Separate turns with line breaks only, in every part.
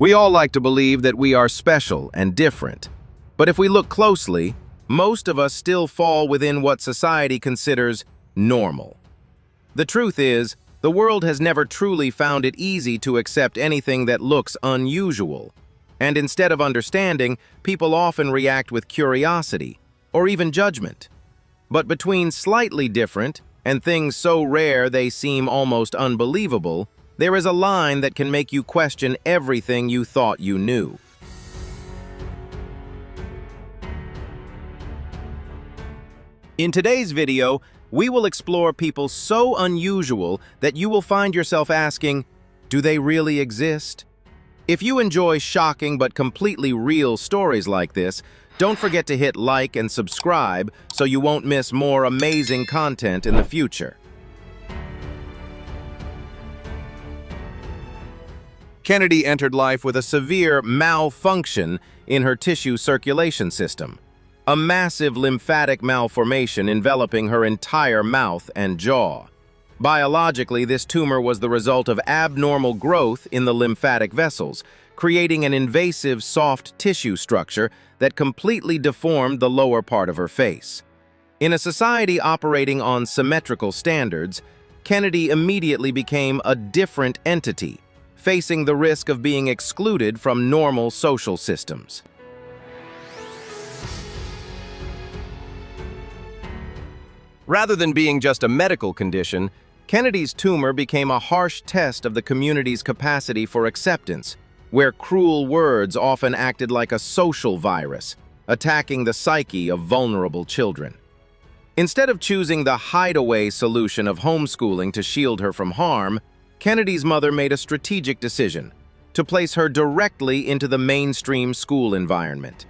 We all like to believe that we are special and different. But if we look closely, most of us still fall within what society considers normal. The truth is, the world has never truly found it easy to accept anything that looks unusual. And instead of understanding, people often react with curiosity or even judgment. But between slightly different and things so rare they seem almost unbelievable, there is a line that can make you question everything you thought you knew. In today's video, we will explore people so unusual that you will find yourself asking, do they really exist? If you enjoy shocking but completely real stories like this, don't forget to hit like and subscribe so you won't miss more amazing content in the future. Kennedy entered life with a severe malfunction in her tissue circulation system, a massive lymphatic malformation enveloping her entire mouth and jaw. Biologically, this tumor was the result of abnormal growth in the lymphatic vessels, creating an invasive soft tissue structure that completely deformed the lower part of her face. In a society operating on symmetrical standards, Kennedy immediately became a different entity, facing the risk of being excluded from normal social systems. Rather than being just a medical condition, Kennedy's tumor became a harsh test of the community's capacity for acceptance, where cruel words often acted like a social virus, attacking the psyche of vulnerable children. Instead of choosing the hideaway solution of homeschooling to shield her from harm, Kennedy's mother made a strategic decision to place her directly into the mainstream school environment.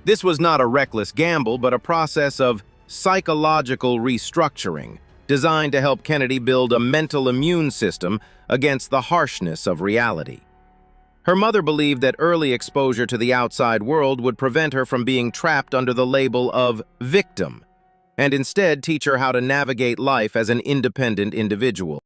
This was not a reckless gamble, but a process of psychological restructuring, designed to help Kennedy build a mental immune system against the harshness of reality. Her mother believed that early exposure to the outside world would prevent her from being trapped under the label of victim, and instead teach her how to navigate life as an independent individual.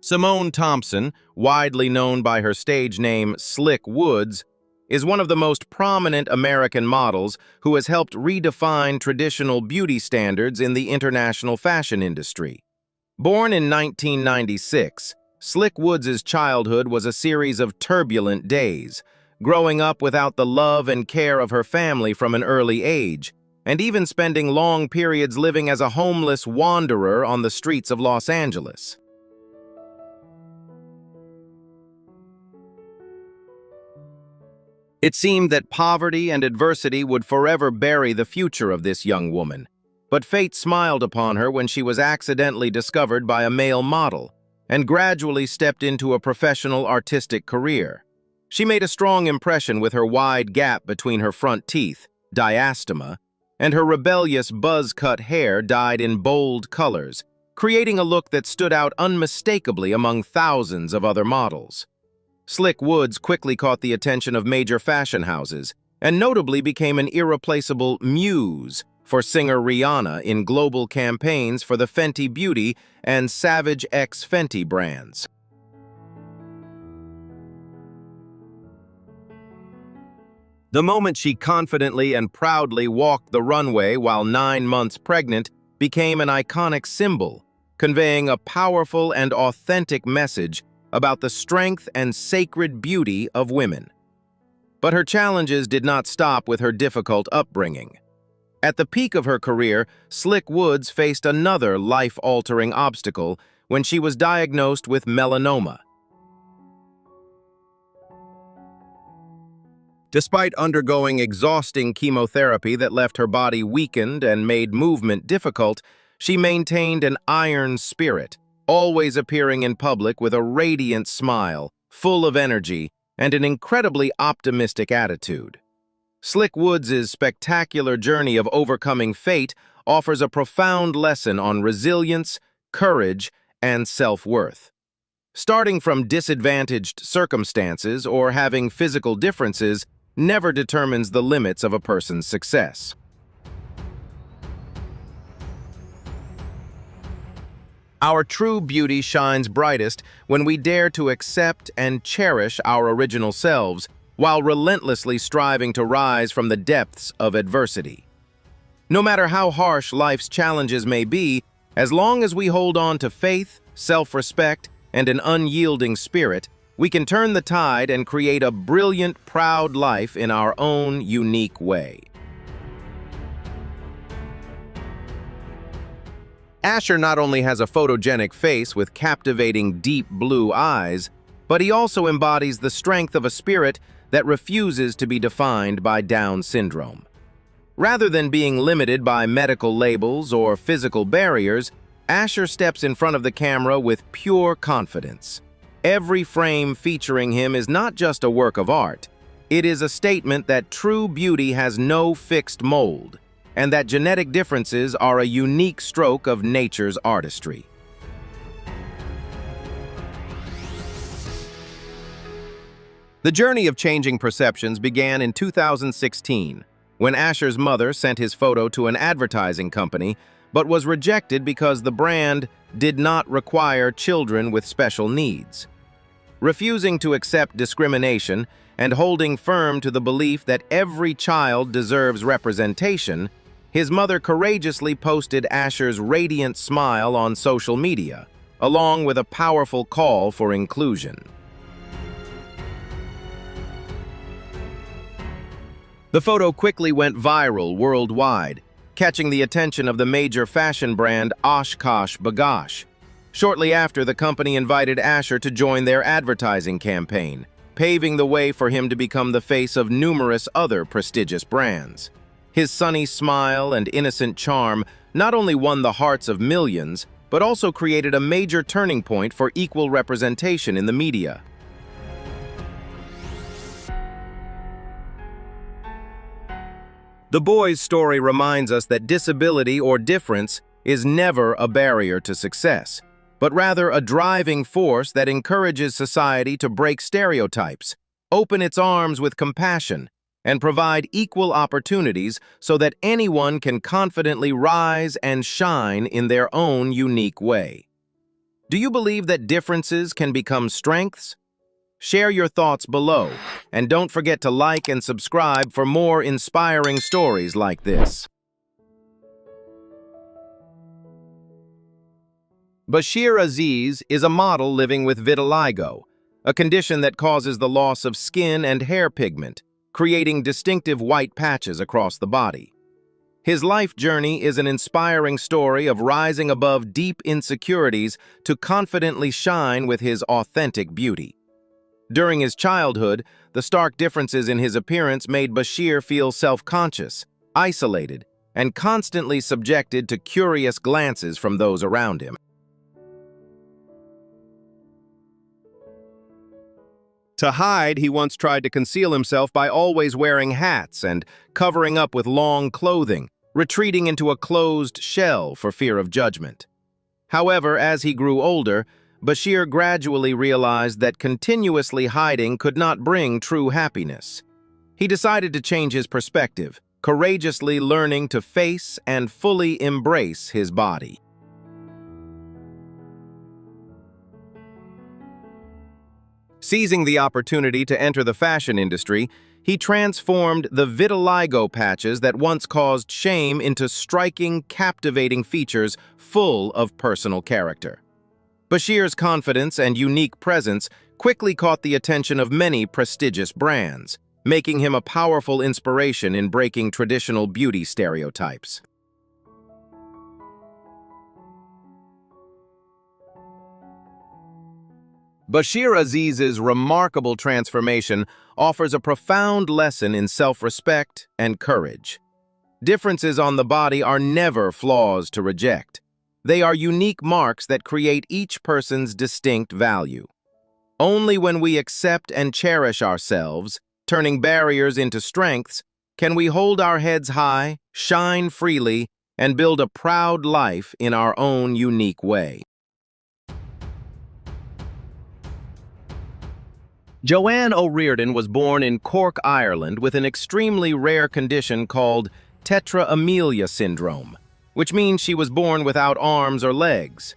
Simone Thompson, widely known by her stage name Slick Woods, is one of the most prominent American models who has helped redefine traditional beauty standards in the international fashion industry. Born in 1996, Slick Woods' childhood was a series of turbulent days, growing up without the love and care of her family from an early age, and even spending long periods living as a homeless wanderer on the streets of Los Angeles. It seemed that poverty and adversity would forever bury the future of this young woman, but fate smiled upon her when she was accidentally discovered by a male model and gradually stepped into a professional artistic career. She made a strong impression with her wide gap between her front teeth, diastema, and her rebellious buzz-cut hair dyed in bold colors, creating a look that stood out unmistakably among thousands of other models. Slick Woods quickly caught the attention of major fashion houses, and notably became an irreplaceable muse for singer Rihanna in global campaigns for the Fenty Beauty and Savage X Fenty brands. The moment she confidently and proudly walked the runway while 9 months pregnant became an iconic symbol, conveying a powerful and authentic message about the strength and sacred beauty of women. But her challenges did not stop with her difficult upbringing. At the peak of her career, Slick Woods faced another life-altering obstacle when she was diagnosed with melanoma. Despite undergoing exhausting chemotherapy that left her body weakened and made movement difficult, she maintained an iron spirit, always appearing in public with a radiant smile, full of energy, and an incredibly optimistic attitude. Slick Woods' spectacular journey of overcoming fate offers a profound lesson on resilience, courage, and self-worth. Starting from disadvantaged circumstances or having physical differences, never determines the limits of a person's success. Our true beauty shines brightest when we dare to accept and cherish our original selves while relentlessly striving to rise from the depths of adversity. No matter how harsh life's challenges may be, as long as we hold on to faith, self-respect, and an unyielding spirit, we can turn the tide and create a brilliant, proud life in our own unique way. Bashir not only has a photogenic face with captivating deep blue eyes, but he also embodies the strength of a spirit that refuses to be defined by Down syndrome. Rather than being limited by medical labels or physical barriers, Bashir steps in front of the camera with pure confidence. Every frame featuring him is not just a work of art. It is a statement that true beauty has no fixed mold, and that genetic differences are a unique stroke of nature's artistry. The journey of changing perceptions began in 2016, when Bashir's mother sent his photo to an advertising company, but was rejected because the brand did not require children with special needs. Refusing to accept discrimination and holding firm to the belief that every child deserves representation, his mother courageously posted Bashir's radiant smile on social media, along with a powerful call for inclusion. The photo quickly went viral worldwide, catching the attention of the major fashion brand OshKosh B'gosh. Shortly after, the company invited Bashir to join their advertising campaign, paving the way for him to become the face of numerous other prestigious brands. His sunny smile and innocent charm not only won the hearts of millions, but also created a major turning point for equal representation in the media. The boy's story reminds us that disability or difference is never a barrier to success, but rather a driving force that encourages society to break stereotypes, open its arms with compassion, and provide equal opportunities so that anyone can confidently rise and shine in their own unique way. Do you believe that differences can become strengths? Share your thoughts below, and don't forget to like and subscribe for more inspiring stories like this. Bashir Aziz is a model living with vitiligo, a condition that causes the loss of skin and hair pigment, creating distinctive white patches across the body. His life journey is an inspiring story of rising above deep insecurities to confidently shine with his authentic beauty. During his childhood, the stark differences in his appearance made Bashir feel self-conscious, isolated, and constantly subjected to curious glances from those around him. To hide, he once tried to conceal himself by always wearing hats and covering up with long clothing, retreating into a closed shell for fear of judgment. However, as he grew older, Bashir gradually realized that continuously hiding could not bring true happiness. He decided to change his perspective, courageously learning to face and fully embrace his body. Seizing the opportunity to enter the fashion industry, he transformed the vitiligo patches that once caused shame into striking, captivating features full of personal character. Bashir's confidence and unique presence quickly caught the attention of many prestigious brands, making him a powerful inspiration in breaking traditional beauty stereotypes. Bashir Aziz's remarkable transformation offers a profound lesson in self-respect and courage. Differences on the body are never flaws to reject. They are unique marks that create each person's distinct value. Only when we accept and cherish ourselves, turning barriers into strengths, can we hold our heads high, shine freely, and build a proud life in our own unique way. Joanne O'Riordan was born in Cork, Ireland, with an extremely rare condition called Tetra-amelia syndrome, which means she was born without arms or legs.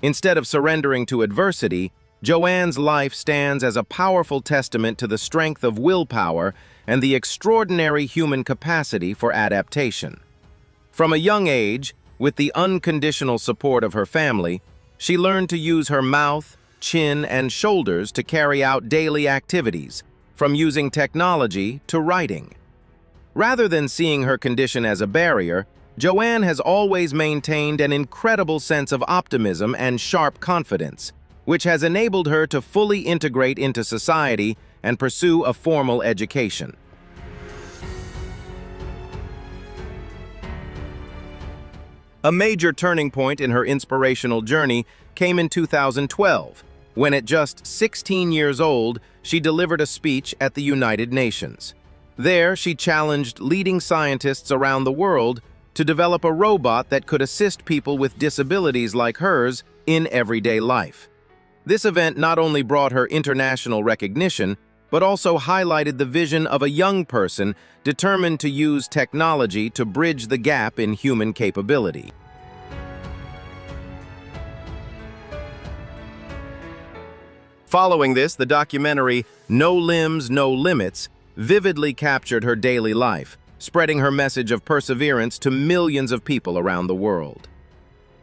Instead of surrendering to adversity, Joanne's life stands as a powerful testament to the strength of willpower and the extraordinary human capacity for adaptation. From a young age, with the unconditional support of her family, she learned to use her mouth, chin, and shoulders to carry out daily activities, from using technology to writing. Rather than seeing her condition as a barrier, Joanne has always maintained an incredible sense of optimism and sharp confidence, which has enabled her to fully integrate into society and pursue a formal education. A major turning point in her inspirational journey came in 2012, when at just 16 years old, she delivered a speech at the United Nations. There, she challenged leading scientists around the world to develop a robot that could assist people with disabilities like hers in everyday life. This event not only brought her international recognition, but also highlighted the vision of a young person determined to use technology to bridge the gap in human capability. Following this, the documentary No Limbs, No Limits vividly captured her daily life, spreading her message of perseverance to millions of people around the world.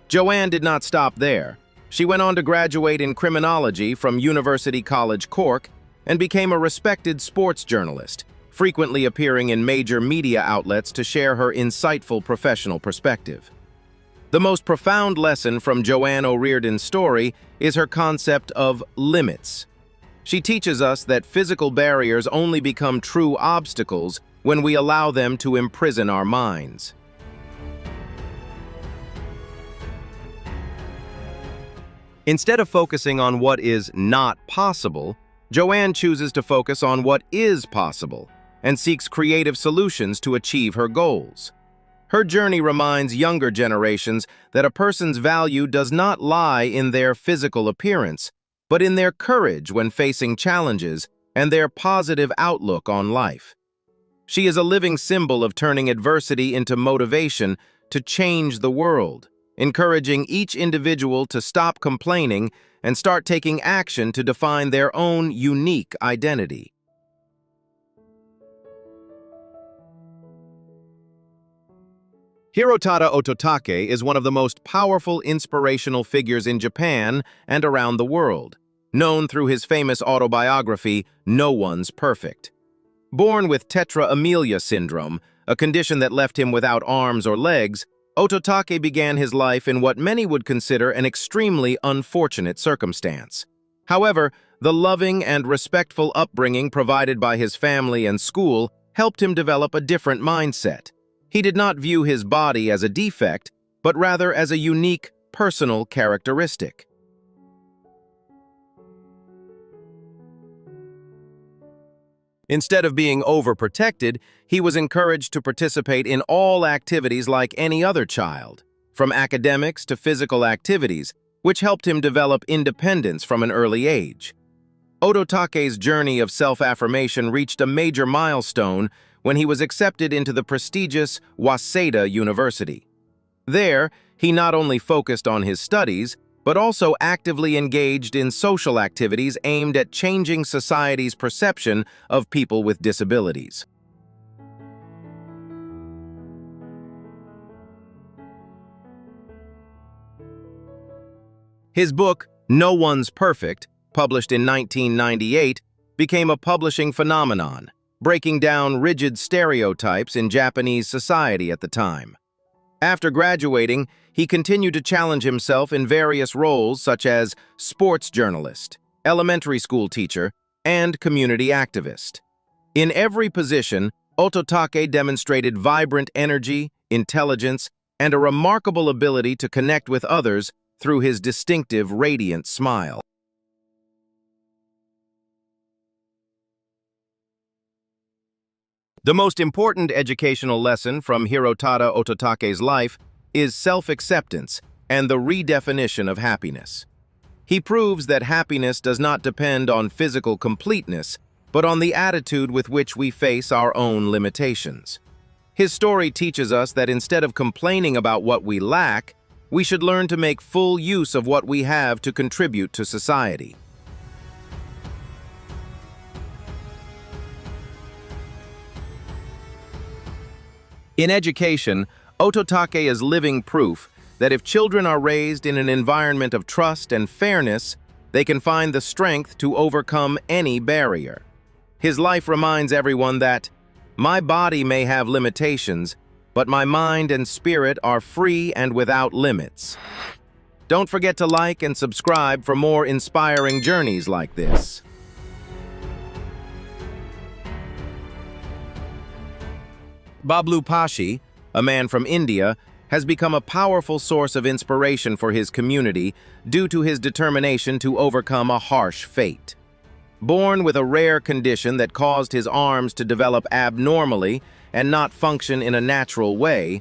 Joanne did not stop there. She went on to graduate in criminology from University College Cork and became a respected sports journalist, frequently appearing in major media outlets to share her insightful professional perspective. The most profound lesson from Joanne O'Riordan's story is her concept of limits. She teaches us that physical barriers only become true obstacles when we allow them to imprison our minds. Instead of focusing on what is not possible, Joanne chooses to focus on what is possible and seeks creative solutions to achieve her goals. Her journey reminds younger generations that a person's value does not lie in their physical appearance, but in their courage when facing challenges and their positive outlook on life. She is a living symbol of turning adversity into motivation to change the world, encouraging each individual to stop complaining and start taking action to define their own unique identity. Hirotaka Ototake is one of the most powerful inspirational figures in Japan and around the world, known through his famous autobiography, No One's Perfect. Born with Tetra-amelia syndrome, a condition that left him without arms or legs, Ototake began his life in what many would consider an extremely unfortunate circumstance. However, the loving and respectful upbringing provided by his family and school helped him develop a different mindset. He did not view his body as a defect, but rather as a unique, personal characteristic. Instead of being overprotected, he was encouraged to participate in all activities like any other child, from academics to physical activities, which helped him develop independence from an early age. Ototake's journey of self-affirmation reached a major milestone when he was accepted into the prestigious Waseda University. There, he not only focused on his studies, but also actively engaged in social activities aimed at changing society's perception of people with disabilities. His book, No One's Perfect, published in 1998, became a publishing phenomenon, breaking down rigid stereotypes in Japanese society at the time. After graduating, he continued to challenge himself in various roles such as sports journalist, elementary school teacher, and community activist. In every position, Ototake demonstrated vibrant energy, intelligence, and a remarkable ability to connect with others through his distinctive, radiant smile. The most important educational lesson from Hirotaka Ototake's life is self-acceptance and the redefinition of happiness. He proves that happiness does not depend on physical completeness, but on the attitude with which we face our own limitations. His story teaches us that instead of complaining about what we lack, we should learn to make full use of what we have to contribute to society. In education, Ototake is living proof that if children are raised in an environment of trust and fairness, they can find the strength to overcome any barrier. His life reminds everyone that, "My body may have limitations, but my mind and spirit are free and without limits." Don't forget to like and subscribe for more inspiring journeys like this. Bablu Pashi, a man from India, has become a powerful source of inspiration for his community due to his determination to overcome a harsh fate. Born with a rare condition that caused his arms to develop abnormally and not function in a natural way,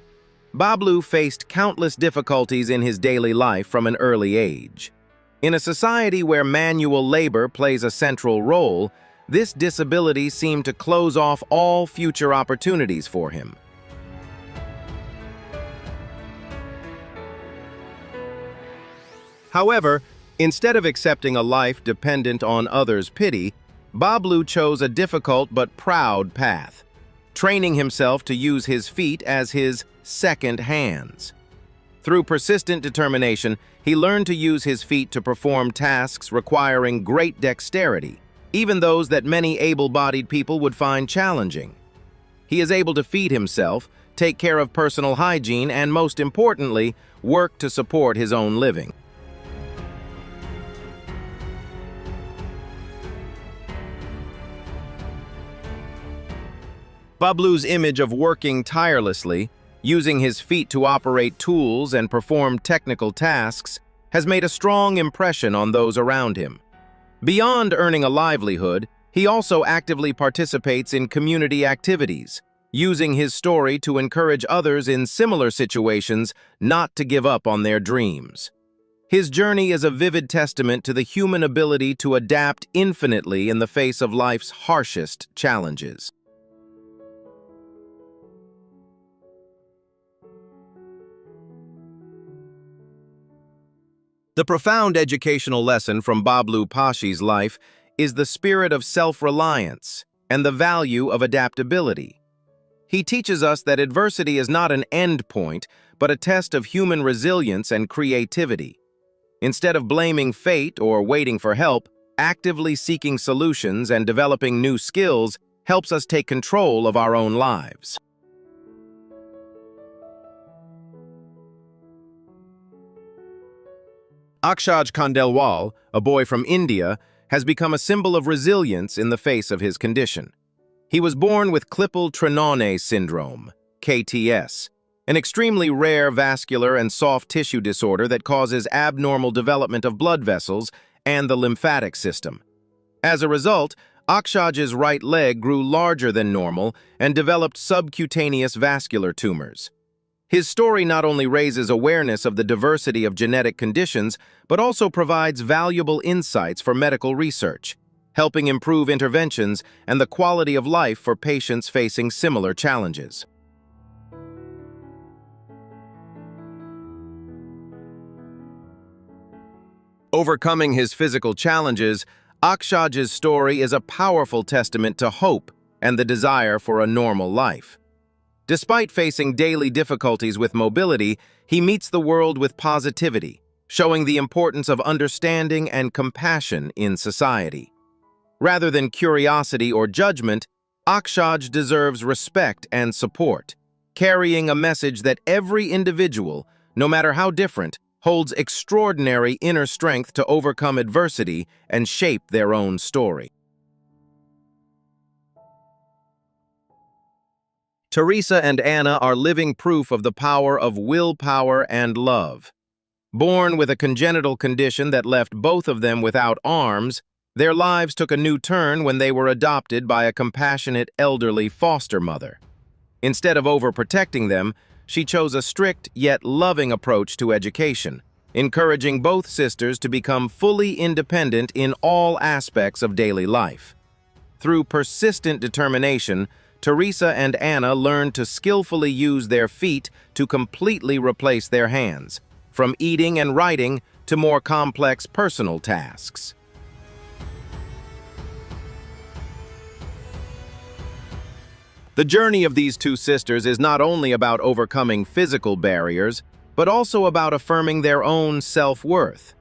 Bablu faced countless difficulties in his daily life from an early age. In a society where manual labor plays a central role, this disability seemed to close off all future opportunities for him. However, instead of accepting a life dependent on others' pity, Bablu chose a difficult but proud path, training himself to use his feet as his second hands. Through persistent determination, he learned to use his feet to perform tasks requiring great dexterity, even those that many able-bodied people would find challenging. He is able to feed himself, take care of personal hygiene, and most importantly, work to support his own living. Bablu's image of working tirelessly, using his feet to operate tools and perform technical tasks, has made a strong impression on those around him. Beyond earning a livelihood, he also actively participates in community activities, using his story to encourage others in similar situations not to give up on their dreams. His journey is a vivid testament to the human ability to adapt infinitely in the face of life's harshest challenges. The profound educational lesson from Bablu Pashi's life is the spirit of self-reliance and the value of adaptability. He teaches us that adversity is not an end point, but a test of human resilience and creativity. Instead of blaming fate or waiting for help, actively seeking solutions and developing new skills helps us take control of our own lives. Akshaj Khandelwal, a boy from India, has become a symbol of resilience in the face of his condition. He was born with Klippel-Trenaunay Syndrome, KTS, an extremely rare vascular and soft tissue disorder that causes abnormal development of blood vessels and the lymphatic system. As a result, Akshaj's right leg grew larger than normal and developed subcutaneous vascular tumors. His story not only raises awareness of the diversity of genetic conditions, but also provides valuable insights for medical research, helping improve interventions and the quality of life for patients facing similar challenges. Overcoming his physical challenges, Akshaj's story is a powerful testament to hope and the desire for a normal life. Despite facing daily difficulties with mobility, he meets the world with positivity, showing the importance of understanding and compassion in society. Rather than curiosity or judgment, Akshaj deserves respect and support, carrying a message that every individual, no matter how different, holds extraordinary inner strength to overcome adversity and shape their own story. Teresa and Anna are living proof of the power of willpower and love. Born with a congenital condition that left both of them without arms, their lives took a new turn when they were adopted by a compassionate elderly foster mother. Instead of overprotecting them, she chose a strict yet loving approach to education, encouraging both sisters to become fully independent in all aspects of daily life. Through persistent determination, Teresa and Anna learned to skillfully use their feet to completely replace their hands, from eating and writing to more complex personal tasks. The journey of these two sisters is not only about overcoming physical barriers, but also about affirming their own self-worth.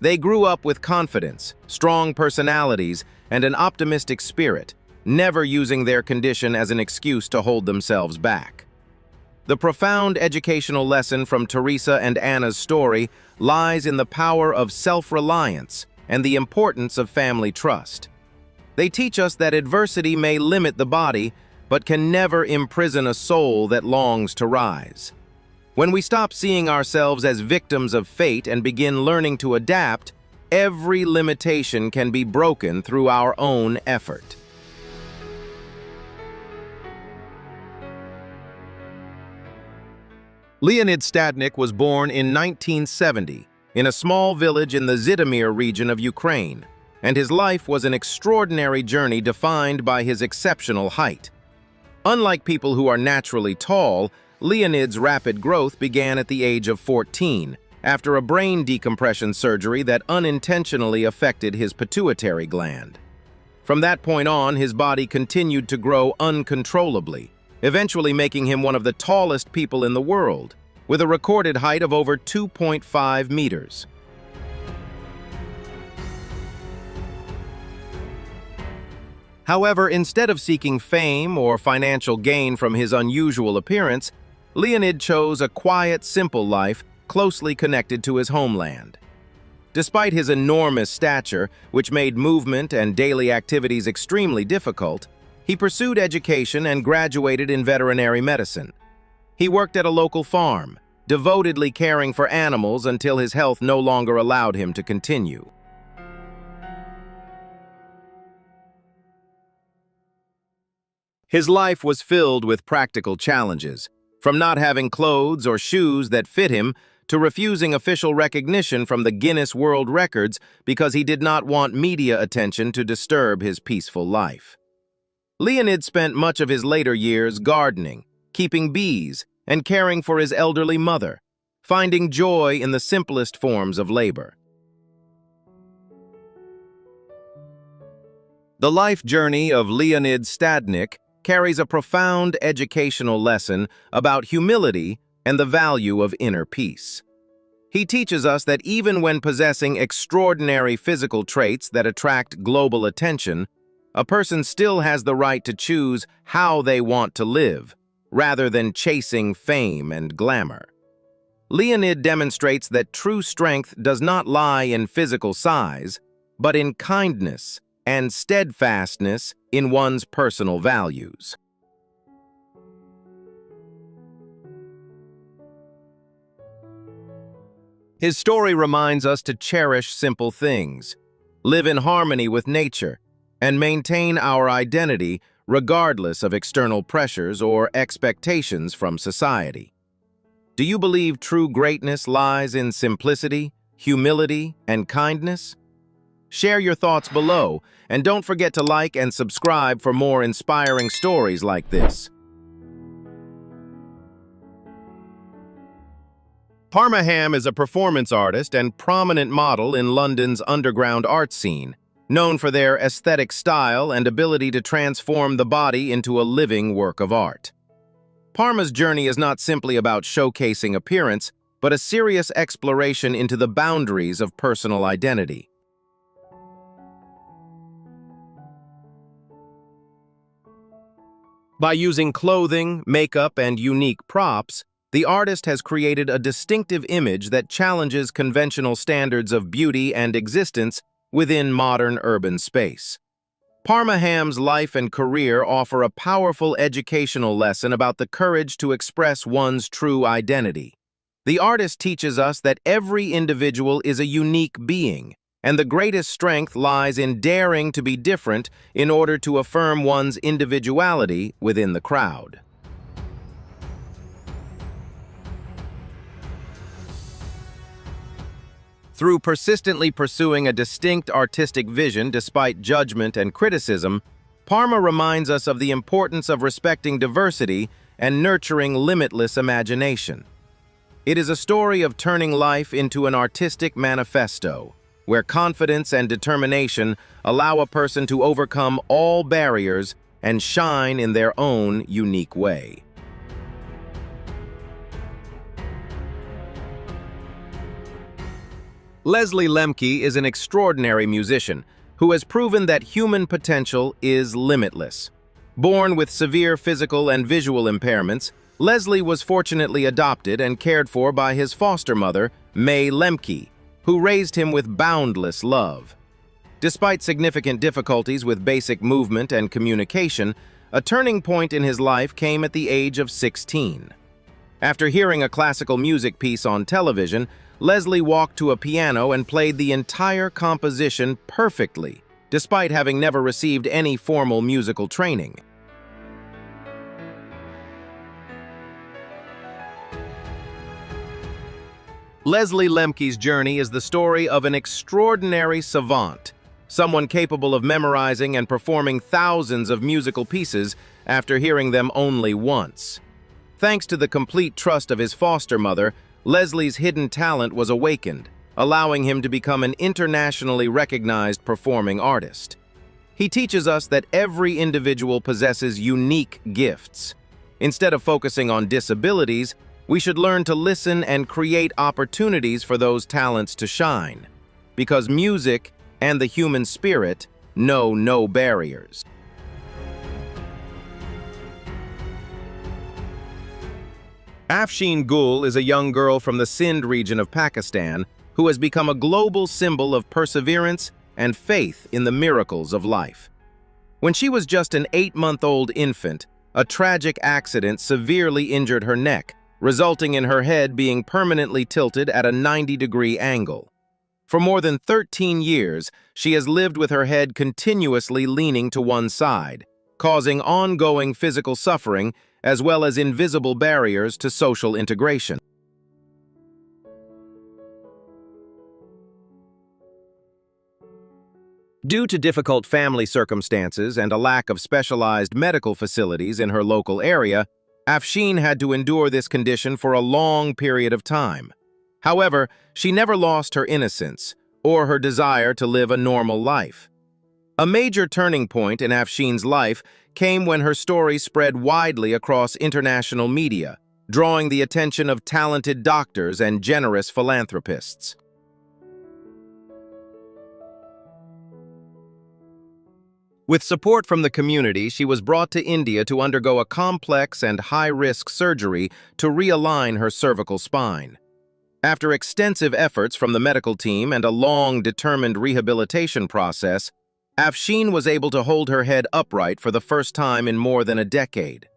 They grew up with confidence, strong personalities, and an optimistic spirit, never using their condition as an excuse to hold themselves back. The profound educational lesson from Teresa and Anna's story lies in the power of self-reliance and the importance of family trust. They teach us that adversity may limit the body, but can never imprison a soul that longs to rise. When we stop seeing ourselves as victims of fate and begin learning to adapt, every limitation can be broken through our own effort. Leonid Stadnik was born in 1970 in a small village in the Zhytomyr region of Ukraine, and his life was an extraordinary journey defined by his exceptional height. Unlike people who are naturally tall, Leonid's rapid growth began at the age of 14, after a brain decompression surgery that unintentionally affected his pituitary gland. From that point on, his body continued to grow uncontrollably, eventually making him one of the tallest people in the world, with a recorded height of over 2.5 meters. However, instead of seeking fame or financial gain from his unusual appearance, Leonid chose a quiet, simple life closely connected to his homeland. Despite his enormous stature, which made movement and daily activities extremely difficult, he pursued education and graduated in veterinary medicine. He worked at a local farm, devotedly caring for animals until his health no longer allowed him to continue. His life was filled with practical challenges, from not having clothes or shoes that fit him to refusing official recognition from the Guinness World Records because he did not want media attention to disturb his peaceful life. Leonid spent much of his later years gardening, keeping bees, and caring for his elderly mother, finding joy in the simplest forms of labor. The life journey of Leonid Stadnik carries a profound educational lesson about humility and the value of inner peace. He teaches us that even when possessing extraordinary physical traits that attract global attention, a person still has the right to choose how they want to live, rather than chasing fame and glamour. Leonid demonstrates that true strength does not lie in physical size, but in kindness and steadfastness in one's personal values. His story reminds us to cherish simple things, live in harmony with nature, and maintain our identity regardless of external pressures or expectations from society. Do you believe true greatness lies in simplicity, humility, and kindness? Share your thoughts below, and don't forget to like and subscribe for more inspiring stories like this. Parma Ham is a performance artist and prominent model in London's underground art scene, known for their aesthetic style and ability to transform the body into a living work of art. Parma's journey is not simply about showcasing appearance, but a serious exploration into the boundaries of personal identity. By using clothing, makeup, and unique props, the artist has created a distinctive image that challenges conventional standards of beauty and existence within modern urban space. Parma Ham's life and career offer a powerful educational lesson about the courage to express one's true identity. The artist teaches us that every individual is a unique being, and the greatest strength lies in daring to be different in order to affirm one's individuality within the crowd. Through persistently pursuing a distinct artistic vision despite judgment and criticism, Parma reminds us of the importance of respecting diversity and nurturing limitless imagination. It is a story of turning life into an artistic manifesto, where confidence and determination allow a person to overcome all barriers and shine in their own unique way. Leslie Lemke is an extraordinary musician who has proven that human potential is limitless. Born with severe physical and visual impairments, Leslie was fortunately adopted and cared for by his foster mother, Bebe Lemke, who raised him with boundless love. Despite significant difficulties with basic movement and communication, a turning point in his life came at the age of 16. After hearing a classical music piece on television, Leslie walked to a piano and played the entire composition perfectly, despite having never received any formal musical training. Leslie Lemke's journey is the story of an extraordinary savant, someone capable of memorizing and performing thousands of musical pieces after hearing them only once. Thanks to the complete trust of his foster mother, Leslie's hidden talent was awakened, allowing him to become an internationally recognized performing artist. He teaches us that every individual possesses unique gifts. Instead of focusing on disabilities, we should learn to listen and create opportunities for those talents to shine, because music and the human spirit know no barriers. Afshin Gul is a young girl from the Sindh region of Pakistan who has become a global symbol of perseverance and faith in the miracles of life. When she was just an 8-month-old infant, a tragic accident severely injured her neck, resulting in her head being permanently tilted at a 90-degree angle. For more than 13 years, she has lived with her head continuously leaning to one side, causing ongoing physical suffering as well as invisible barriers to social integration. Due to difficult family circumstances and a lack of specialized medical facilities in her local area, Afshin had to endure this condition for a long period of time. However, she never lost her innocence or her desire to live a normal life. A major turning point in Afshin's life came when her story spread widely across international media, drawing the attention of talented doctors and generous philanthropists. With support from the community, she was brought to India to undergo a complex and high-risk surgery to realign her cervical spine. After extensive efforts from the medical team and a long, determined rehabilitation process, Afshin was able to hold her head upright for the first time in more than a decade.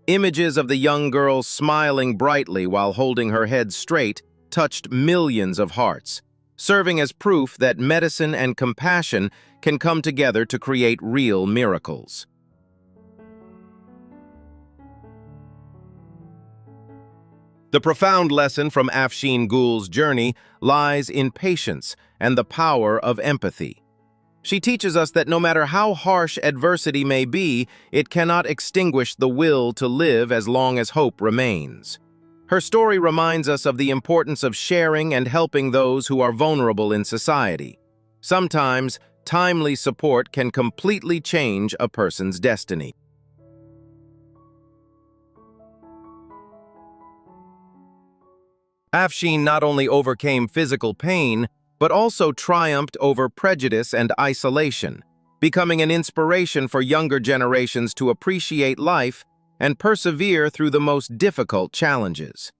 Images of the young girl smiling brightly while holding her head straight touched millions of hearts, serving as proof that medicine and compassion can come together to create real miracles. The profound lesson from Afshin Gul's journey lies in patience and the power of empathy. She teaches us that no matter how harsh adversity may be, it cannot extinguish the will to live as long as hope remains. Her story reminds us of the importance of sharing and helping those who are vulnerable in society. Sometimes, timely support can completely change a person's destiny. Afshin not only overcame physical pain, but also triumphed over prejudice and isolation, becoming an inspiration for younger generations to appreciate life and persevere through the most difficult challenges.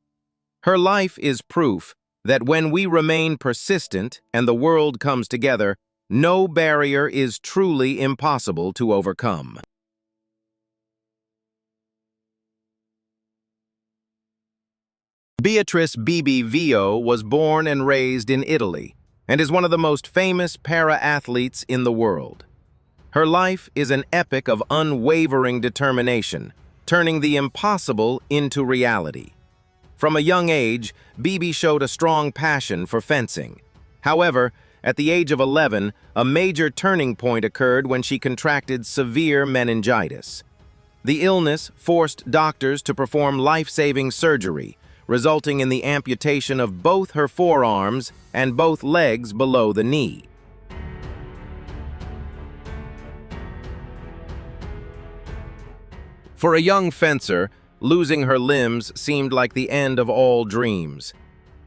Her life is proof that when we remain persistent and the world comes together, no barrier is truly impossible to overcome. Beatrice Bebe Vio was born and raised in Italy and is one of the most famous para-athletes in the world. Her life is an epic of unwavering determination, turning the impossible into reality. From a young age, Bebe showed a strong passion for fencing, However, at the age of 11, a major turning point occurred when she contracted severe meningitis. The illness forced doctors to perform life-saving surgery, resulting in the amputation of both her forearms and both legs below the knee. For a young fencer, losing her limbs seemed like the end of all dreams.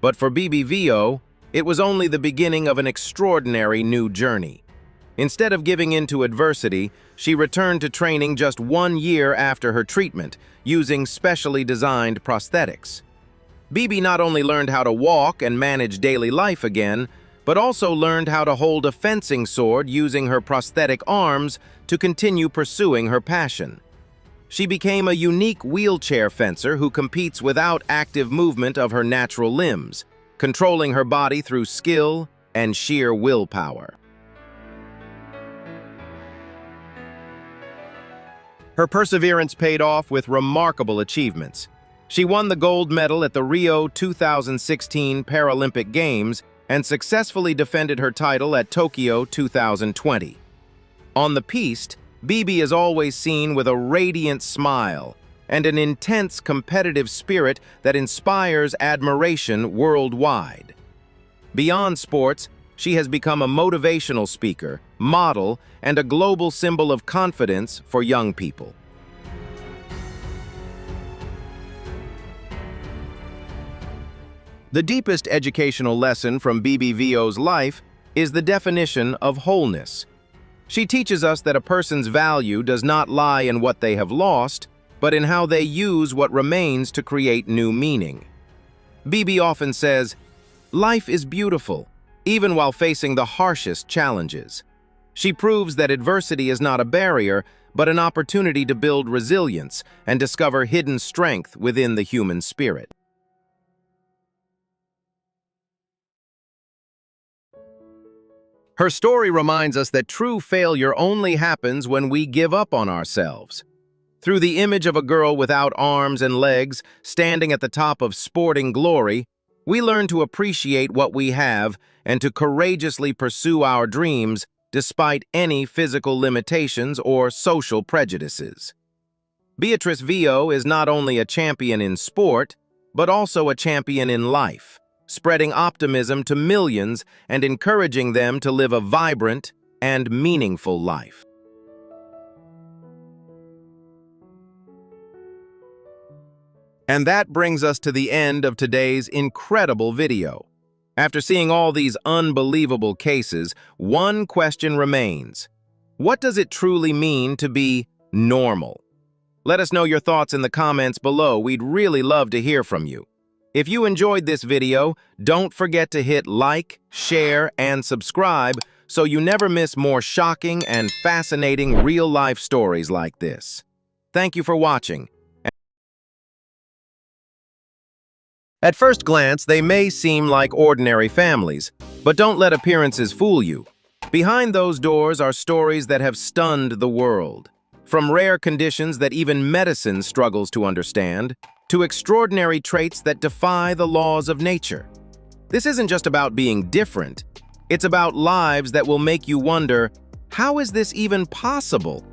But for Bebe Vio, it was only the beginning of an extraordinary new journey. Instead of giving in to adversity, she returned to training just 1 year after her treatment, using specially designed prosthetics. Bebe not only learned how to walk and manage daily life again, but also learned how to hold a fencing sword using her prosthetic arms to continue pursuing her passion. She became a unique wheelchair fencer who competes without active movement of her natural limbs, controlling her body through skill and sheer willpower. Her perseverance paid off with remarkable achievements. She won the gold medal at the Rio 2016 Paralympic Games and successfully defended her title at Tokyo 2020. On the piste, Bebe is always seen with a radiant smile and an intense competitive spirit that inspires admiration worldwide. Beyond sports, she has become a motivational speaker, model, and a global symbol of confidence for young people. The deepest educational lesson from Bebe Vio's life is the definition of wholeness. She teaches us that a person's value does not lie in what they have lost, but in how they use what remains to create new meaning. Bebe often says, "Life is beautiful, even while facing the harshest challenges." She proves that adversity is not a barrier, but an opportunity to build resilience and discover hidden strength within the human spirit. Her story reminds us that true failure only happens when we give up on ourselves. Through the image of a girl without arms and legs, standing at the top of sporting glory, we learn to appreciate what we have and to courageously pursue our dreams despite any physical limitations or social prejudices. Beatrice Vio is not only a champion in sport, but also a champion in life, spreading optimism to millions and encouraging them to live a vibrant and meaningful life. And that brings us to the end of today's incredible video. After seeing all these unbelievable cases, one question remains. What does it truly mean to be normal? Let us know your thoughts in the comments below. We'd really love to hear from you. If you enjoyed this video, don't forget to hit like, share, and subscribe so you never miss more shocking and fascinating real-life stories like this. Thank you for watching. At first glance, they may seem like ordinary families, but don't let appearances fool you. Behind those doors are stories that have stunned the world. From rare conditions that even medicine struggles to understand, to extraordinary traits that defy the laws of nature. This isn't just about being different, it's about lives that will make you wonder, how is this even possible?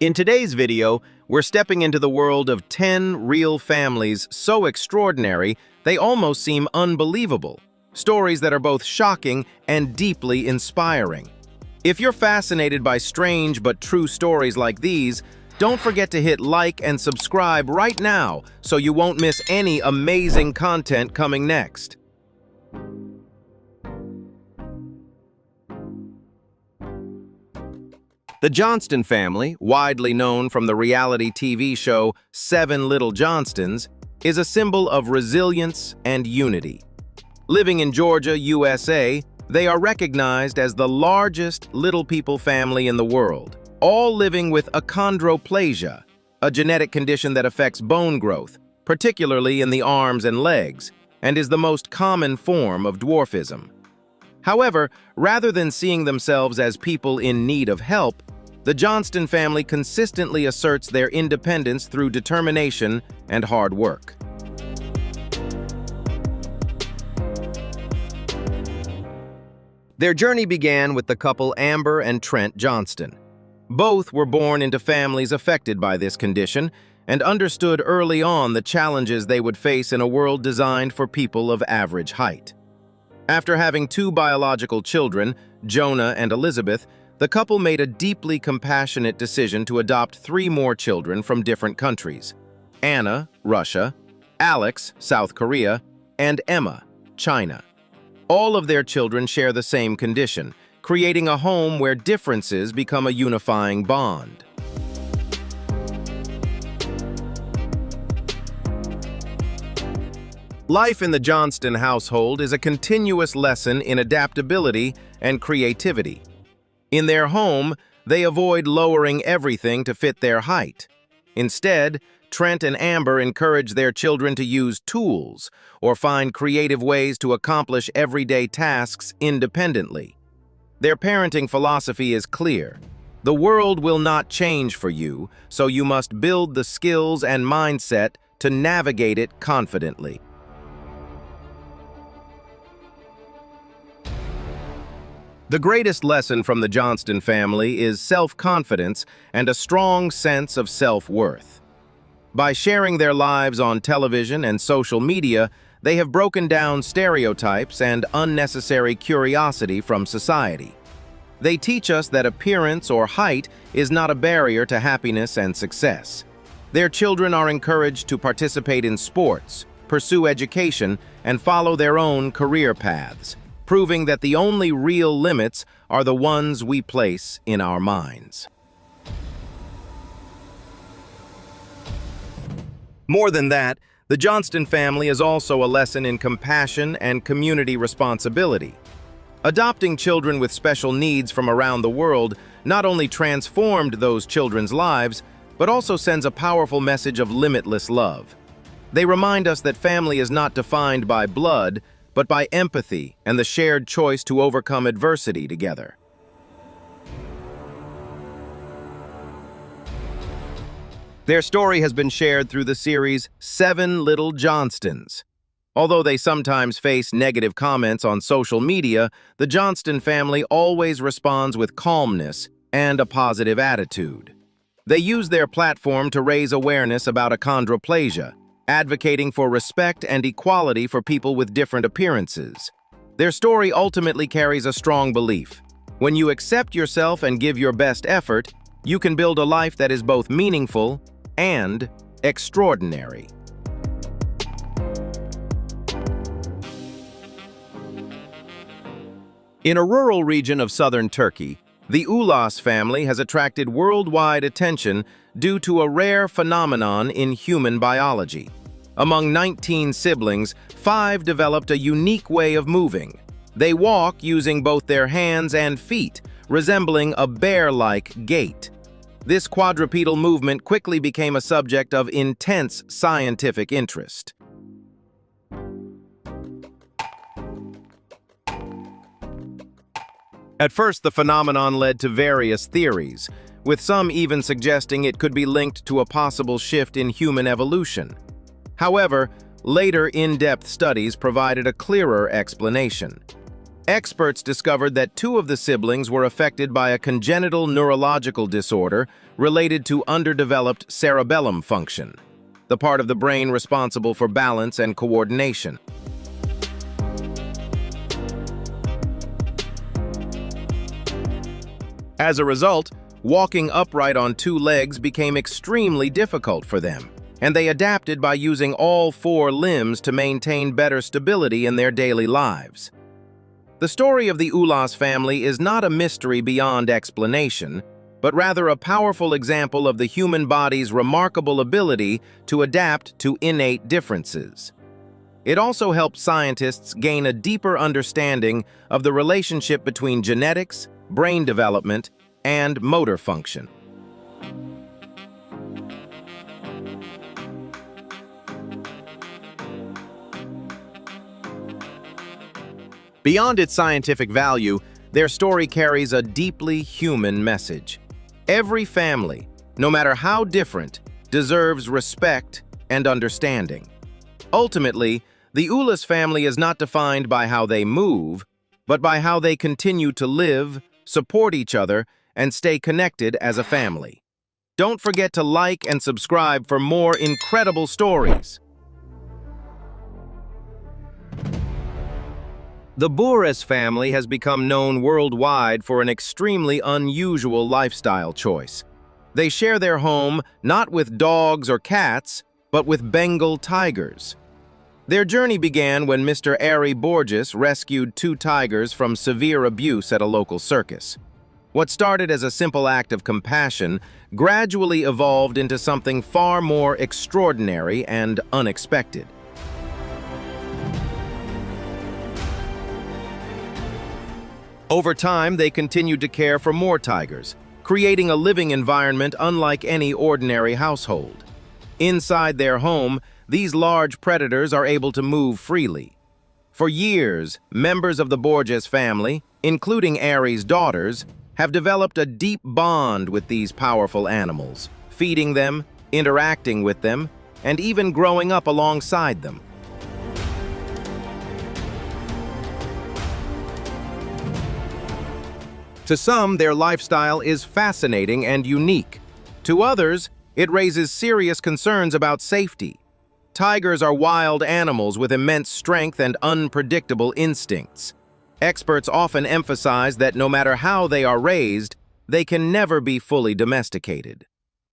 In today's video, we're stepping into the world of 10 real families so extraordinary they almost seem unbelievable. Stories that are both shocking and deeply inspiring. If you're fascinated by strange but true stories like these, don't forget to hit like and subscribe right now so you won't miss any amazing content coming next. The Johnston family, widely known from the reality TV show 7 Little Johnstons, is a symbol of resilience and unity. Living in Georgia, USA, they are recognized as the largest little people family in the world, all living with achondroplasia, a genetic condition that affects bone growth, particularly in the arms and legs, and is the most common form of dwarfism. However, rather than seeing themselves as people in need of help, the Johnston family consistently asserts their independence through determination and hard work. Their journey began with the couple Amber and Trent Johnston. Both were born into families affected by this condition and understood early on the challenges they would face in a world designed for people of average height. After having 2 biological children, Jonah and Elizabeth, the couple made a deeply compassionate decision to adopt 3 more children from different countries: Anna, Russia; Alex, South Korea; and Emma, China. All of their children share the same condition, creating a home where differences become a unifying bond. Life in the Johnston household is a continuous lesson in adaptability and creativity. In their home, they avoid lowering everything to fit their height. Instead, Trent and Amber encourage their children to use tools or find creative ways to accomplish everyday tasks independently. Their parenting philosophy is clear. The world will not change for you, so you must build the skills and mindset to navigate it confidently. The greatest lesson from the Johnston family is self-confidence and a strong sense of self-worth. By sharing their lives on television and social media, they have broken down stereotypes and unnecessary curiosity from society. They teach us that appearance or height is not a barrier to happiness and success. Their children are encouraged to participate in sports, pursue education, and follow their own career paths, proving that the only real limits are the ones we place in our minds. More than that, the Johnston family is also a lesson in compassion and community responsibility. Adopting children with special needs from around the world not only transformed those children's lives, but also sends a powerful message of limitless love. They remind us that family is not defined by blood, but by empathy and the shared choice to overcome adversity together. Their story has been shared through the series 7 Little Johnstons. Although they sometimes face negative comments on social media, the Johnston family always responds with calmness and a positive attitude. They use their platform to raise awareness about achondroplasia, advocating for respect and equality for people with different appearances. Their story ultimately carries a strong belief. When you accept yourself and give your best effort, you can build a life that is both meaningful and extraordinary. In a rural region of southern Turkey, the Ulas family has attracted worldwide attention due to a rare phenomenon in human biology. Among 19 siblings, 5 developed a unique way of moving. They walk using both their hands and feet, resembling a bear-like gait. This quadrupedal movement quickly became a subject of intense scientific interest. At first, the phenomenon led to various theories, with some even suggesting it could be linked to a possible shift in human evolution. However, later in-depth studies provided a clearer explanation. Experts discovered that 2 of the siblings were affected by a congenital neurological disorder related to underdeveloped cerebellum function, the part of the brain responsible for balance and coordination. As a result, walking upright on 2 legs became extremely difficult for them, and they adapted by using all 4 limbs to maintain better stability in their daily lives. The story of the Ulas family is not a mystery beyond explanation, but rather a powerful example of the human body's remarkable ability to adapt to innate differences. It also helps scientists gain a deeper understanding of the relationship between genetics, brain development, and motor function. Beyond its scientific value, their story carries a deeply human message. Every family, no matter how different, deserves respect and understanding. Ultimately, the Ulas family is not defined by how they move, but by how they continue to live, support each other, and stay connected as a family. Don't forget to like and subscribe for more incredible stories. The Bourès family has become known worldwide for an extremely unusual lifestyle choice. They share their home not with dogs or cats, but with Bengal tigers. Their journey began when Mr. Ari Borges rescued 2 tigers from severe abuse at a local circus. What started as a simple act of compassion gradually evolved into something far more extraordinary and unexpected. Over time, they continued to care for more tigers, creating a living environment unlike any ordinary household. Inside their home, these large predators are able to move freely. For years, members of the Borges family, including Ari's daughters, have developed a deep bond with these powerful animals, feeding them, interacting with them, and even growing up alongside them. To some, their lifestyle is fascinating and unique. To others, it raises serious concerns about safety. Tigers are wild animals with immense strength and unpredictable instincts. Experts often emphasize that no matter how they are raised, they can never be fully domesticated.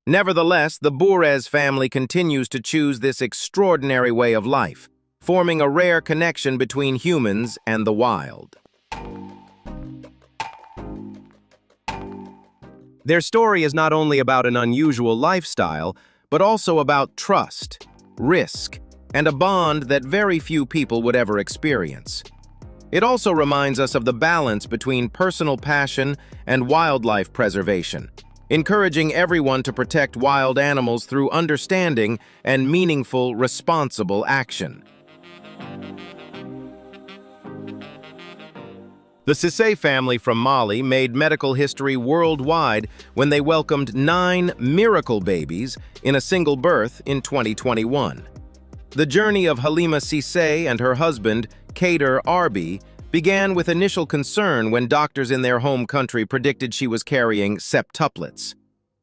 Nevertheless, the Bourès family continues to choose this extraordinary way of life, forming a rare connection between humans and the wild. Their story is not only about an unusual lifestyle, but also about trust, risk, and a bond that very few people would ever experience. It also reminds us of the balance between personal passion and wildlife preservation, encouraging everyone to protect wild animals through understanding and meaningful, responsible action. The Cissé family from Mali made medical history worldwide when they welcomed 9 miracle babies in a single birth in 2021. The journey of Halima Cissé and her husband, Kader Arbi, began with initial concern when doctors in their home country predicted she was carrying septuplets.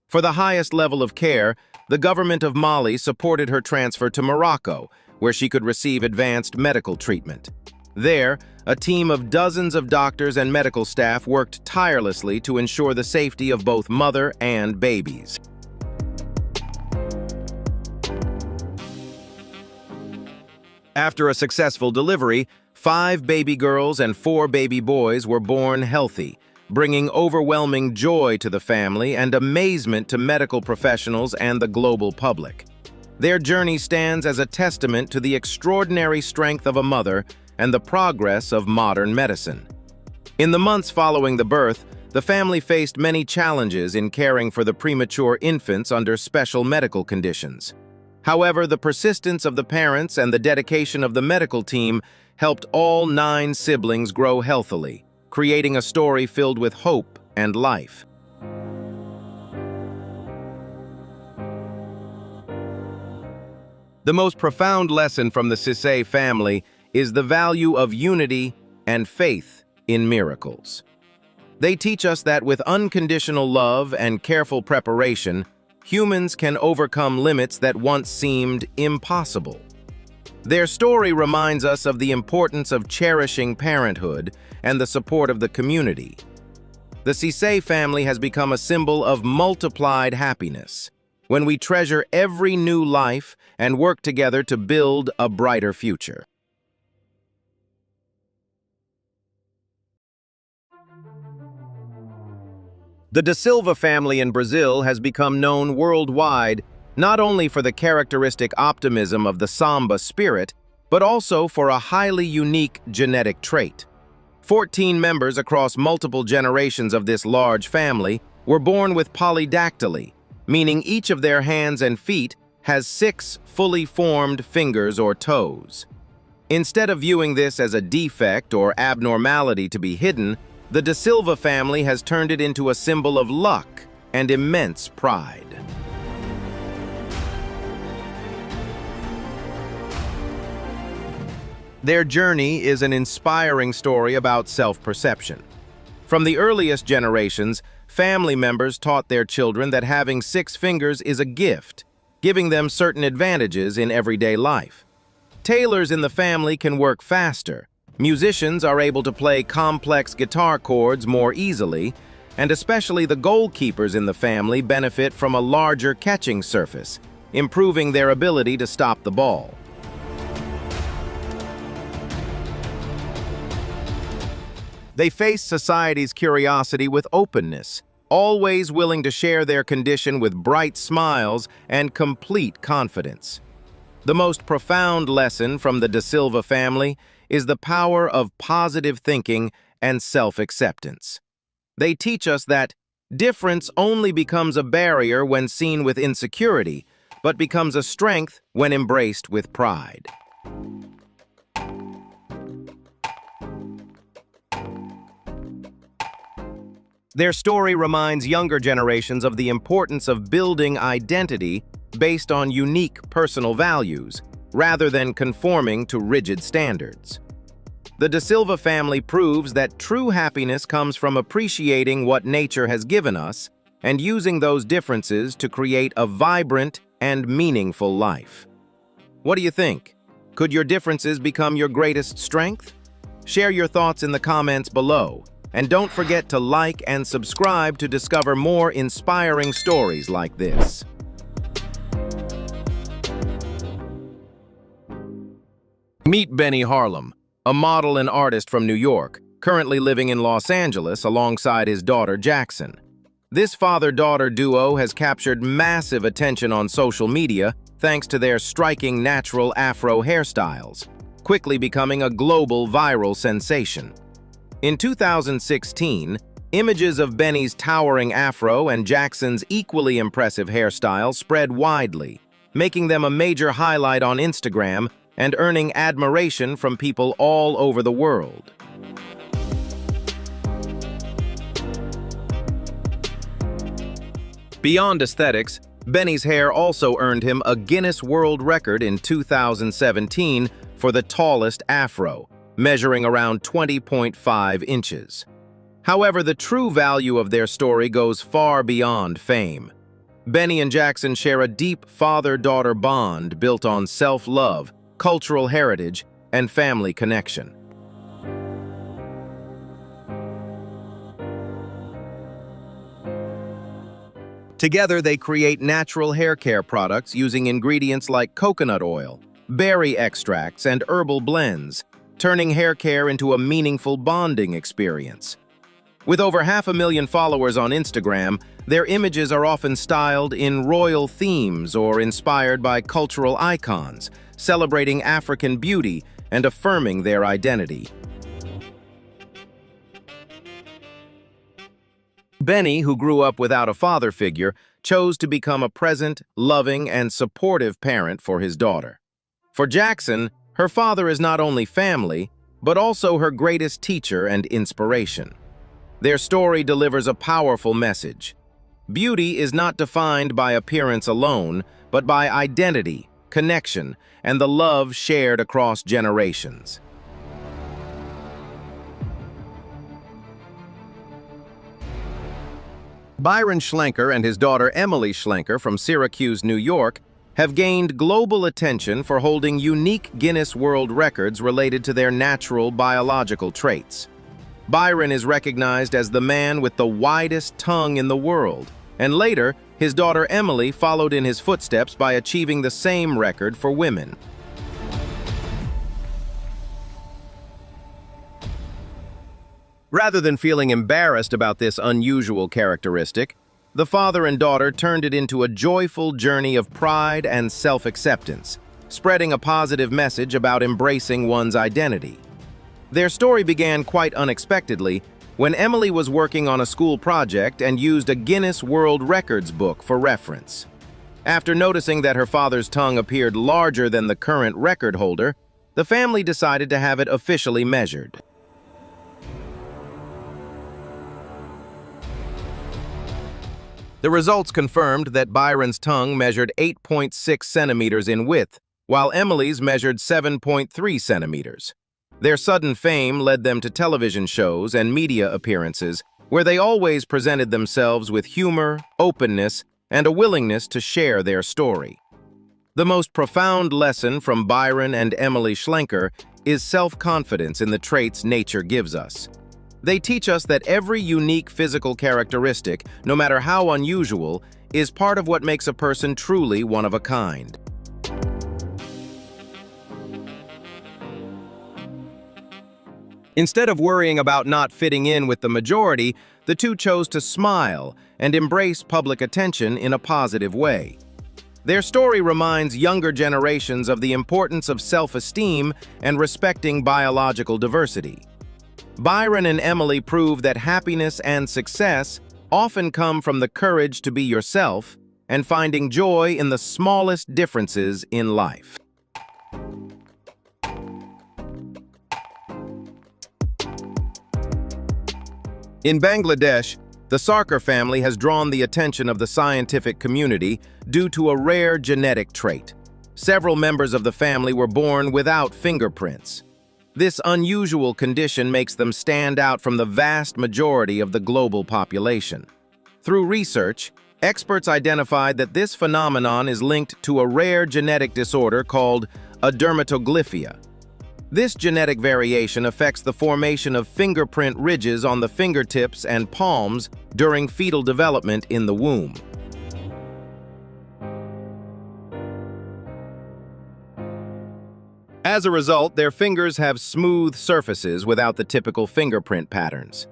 For the highest level of care, the government of Mali supported her transfer to Morocco, where she could receive advanced medical treatment. There, a team of dozens of doctors and medical staff worked tirelessly to ensure the safety of both mother and babies. After a successful delivery, 5 baby girls and 4 baby boys were born healthy, bringing overwhelming joy to the family and amazement to medical professionals and the global public. Their journey stands as a testament to the extraordinary strength of a mother and the progress of modern medicine. In the months following the birth, the family faced many challenges in caring for the premature infants under special medical conditions. However, the persistence of the parents and the dedication of the medical team helped all 9 siblings grow healthily, creating a story filled with hope and life. The most profound lesson from the Cissé family is the value of unity and faith in miracles. They teach us that with unconditional love and careful preparation, humans can overcome limits that once seemed impossible. Their story reminds us of the importance of cherishing parenthood and the support of the community. The Cissé family has become a symbol of multiplied happiness, when we treasure every new life and work together to build a brighter future. The Da Silva family in Brazil has become known worldwide not only for the characteristic optimism of the samba spirit, but also for a highly unique genetic trait. 14 members across multiple generations of this large family were born with polydactyly, meaning each of their hands and feet has 6 fully formed fingers or toes. Instead of viewing this as a defect or abnormality to be hidden, the Da Silva family has turned it into a symbol of luck and immense pride. Their journey is an inspiring story about self-perception. From the earliest generations, family members taught their children that having 6 fingers is a gift, giving them certain advantages in everyday life. Tailors in the family can work faster. Musicians are able to play complex guitar chords more easily, and especially the goalkeepers in the family benefit from a larger catching surface, improving their ability to stop the ball. They face society's curiosity with openness, always willing to share their condition with bright smiles and complete confidence. The most profound lesson from the Da Silva family is the power of positive thinking and self-acceptance. They teach us that difference only becomes a barrier when seen with insecurity, but becomes a strength when embraced with pride. Their story reminds younger generations of the importance of building identity based on unique personal values, rather than conforming to rigid standards. The Da Silva family proves that true happiness comes from appreciating what nature has given us and using those differences to create a vibrant and meaningful life. What do you think? Could your differences become your greatest strength? Share your thoughts in the comments below, and don't forget to like and subscribe to discover more inspiring stories like this. Meet Benny Harlem, a model and artist from New York, currently living in Los Angeles alongside his daughter Jackson. This father-daughter duo has captured massive attention on social media thanks to their striking natural Afro hairstyles, quickly becoming a global viral sensation. In 2016, images of Benny's towering afro and Jackson's equally impressive hairstyle spread widely, making them a major highlight on Instagram and earning admiration from people all over the world. Beyond aesthetics, Benny's hair also earned him a Guinness World Record in 2017 for the tallest afro, measuring around 20.5 inches. However, the true value of their story goes far beyond fame. Benny and Jackson share a deep father-daughter bond built on self-love, cultural heritage, and family connection. Together, they create natural hair care products using ingredients like coconut oil, berry extracts, and herbal blends, turning hair care into a meaningful bonding experience. With over 500,000 followers on Instagram, their images are often styled in royal themes or inspired by cultural icons, celebrating African beauty and affirming their identity. Benny, who grew up without a father figure, chose to become a present, loving, and supportive parent for his daughter. For Jackson, her father is not only family, but also her greatest teacher and inspiration. Their story delivers a powerful message. Beauty is not defined by appearance alone, but by identity, connection, and the love shared across generations. Byron Schlenker and his daughter Emily Schlenker from Syracuse, New York, have gained global attention for holding unique Guinness World Records related to their natural biological traits. Byron is recognized as the man with the widest tongue in the world, and later, his daughter Emily followed in his footsteps by achieving the same record for women. Rather than feeling embarrassed about this unusual characteristic, the father and daughter turned it into a joyful journey of pride and self-acceptance, spreading a positive message about embracing one's identity. Their story began quite unexpectedly when Emily was working on a school project and used a Guinness World Records book for reference. After noticing that her father's tongue appeared larger than the current record holder, the family decided to have it officially measured. The results confirmed that Byron's tongue measured 8.6 centimeters in width, while Emily's measured 7.3 centimeters. Their sudden fame led them to television shows and media appearances, where they always presented themselves with humor, openness, and a willingness to share their story. The most profound lesson from Byron and Emily Schlenker is self-confidence in the traits nature gives us. They teach us that every unique physical characteristic, no matter how unusual, is part of what makes a person truly one of a kind. Instead of worrying about not fitting in with the majority, the two chose to smile and embrace public attention in a positive way. Their story reminds younger generations of the importance of self-esteem and respecting biological diversity. Byron and Emily prove that happiness and success often come from the courage to be yourself and finding joy in the smallest differences in life. In Bangladesh, the Sarkar family has drawn the attention of the scientific community due to a rare genetic trait. Several members of the family were born without fingerprints. This unusual condition makes them stand out from the vast majority of the global population. Through research, experts identified that this phenomenon is linked to a rare genetic disorder called a dermatoglyphia. This genetic variation affects the formation of fingerprint ridges on the fingertips and palms during fetal development in the womb. As a result, their fingers have smooth surfaces without the typical fingerprint patterns.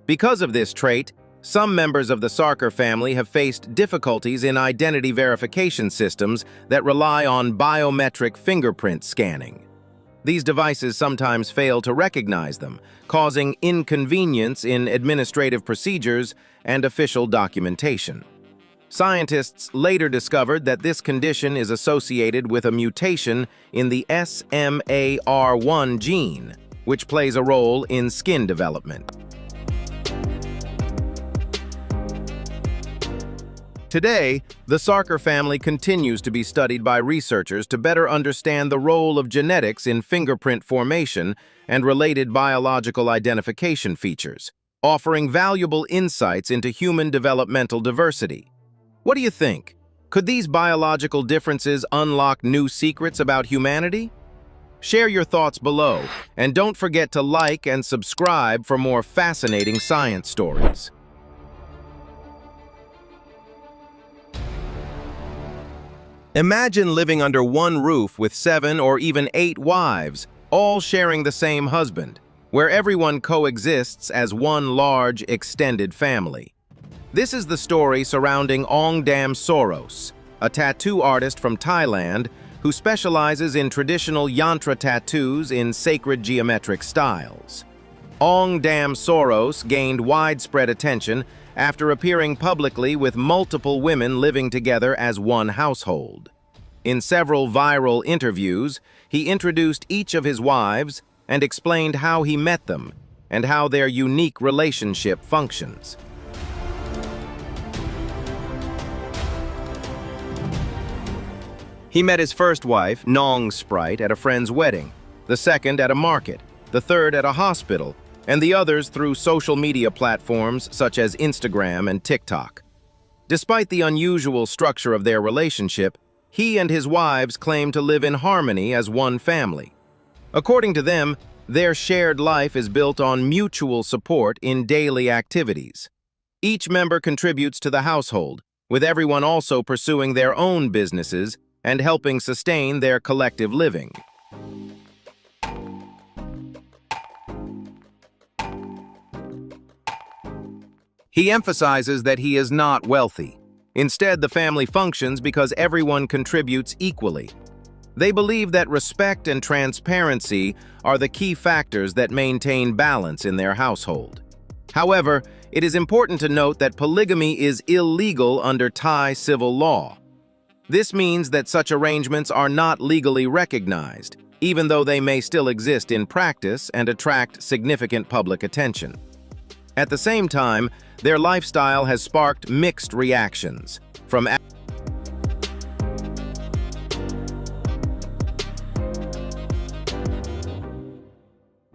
Because of this trait, some members of the Sarkar family have faced difficulties in identity verification systems that rely on biometric fingerprint scanning. These devices sometimes fail to recognize them, causing inconvenience in administrative procedures and official documentation. Scientists later discovered that this condition is associated with a mutation in the SMAR1 gene, which plays a role in skin development. Today, the Sarkar family continues to be studied by researchers to better understand the role of genetics in fingerprint formation and related biological identification features, offering valuable insights into human developmental diversity. What do you think? Could these biological differences unlock new secrets about humanity? Share your thoughts below, and don't forget to like and subscribe for more fascinating science stories. Imagine living under one roof with 7 or even 8 wives, all sharing the same husband, where everyone coexists as one large, extended family. This is the story surrounding Ong Dam Soros, a tattoo artist from Thailand who specializes in traditional yantra tattoos in sacred geometric styles. Ong Dam Soros gained widespread attention after appearing publicly with multiple women living together as one household. In several viral interviews, he introduced each of his wives and explained how he met them and how their unique relationship functions. He met his first wife, Nong Sprite, at a friend's wedding, the second at a market, the third at a hospital, and the others through social media platforms such as Instagram and TikTok. Despite the unusual structure of their relationship, he and his wives claim to live in harmony as one family. According to them, their shared life is built on mutual support in daily activities. Each member contributes to the household, with everyone also pursuing their own businesses and helping sustain their collective living. He emphasizes that he is not wealthy. Instead, the family functions because everyone contributes equally. They believe that respect and transparency are the key factors that maintain balance in their household. However, it is important to note that polygamy is illegal under Thai civil law. This means that such arrangements are not legally recognized, even though they may still exist in practice and attract significant public attention. At the same time, their lifestyle has sparked mixed reactions, from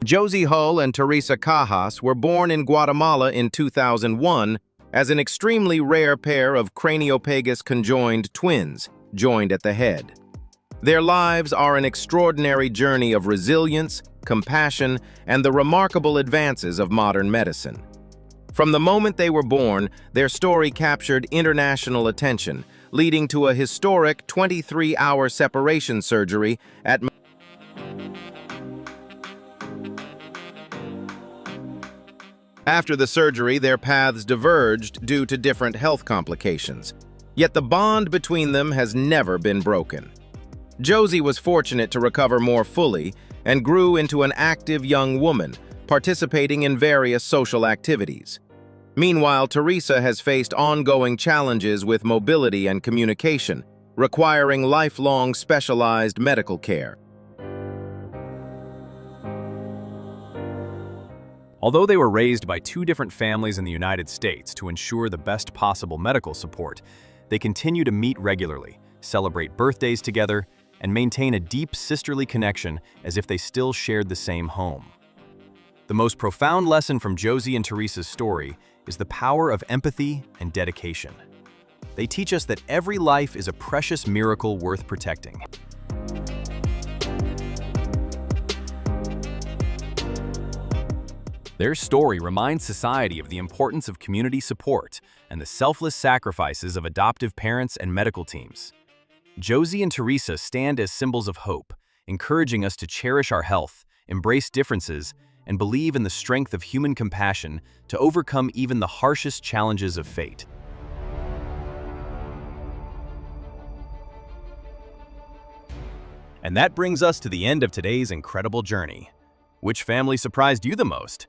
Josie Hull and Teresa Cajas were born in Guatemala in 2001 as an extremely rare pair of craniopagus conjoined twins, joined at the head. Their lives are an extraordinary journey of resilience, compassion, and the remarkable advances of modern medicine. From the moment they were born, their story captured international attention, leading to a historic 23-hour separation surgery at After the surgery, their paths diverged due to different health complications. Yet the bond between them has never been broken. Josie was fortunate to recover more fully and grew into an active young woman, participating in various social activities. Meanwhile, Teresa has faced ongoing challenges with mobility and communication, requiring lifelong specialized medical care.
Although they were raised by two different families in the United States to ensure the best possible medical support, they continue to meet regularly, celebrate birthdays together, and maintain a deep sisterly connection as if they still shared the same home. The most profound lesson from Josie and Teresa's story is the power of empathy and dedication. They teach us that every life is a precious miracle worth protecting. Their story reminds society of the importance of community support and the selfless sacrifices of adoptive parents and medical teams. Josie and Teresa stand as symbols of hope, encouraging us to cherish our health, embrace differences, and believe in the strength of human compassion to overcome even the harshest challenges of fate. And that brings us to the end of today's incredible journey. Which family surprised you the most?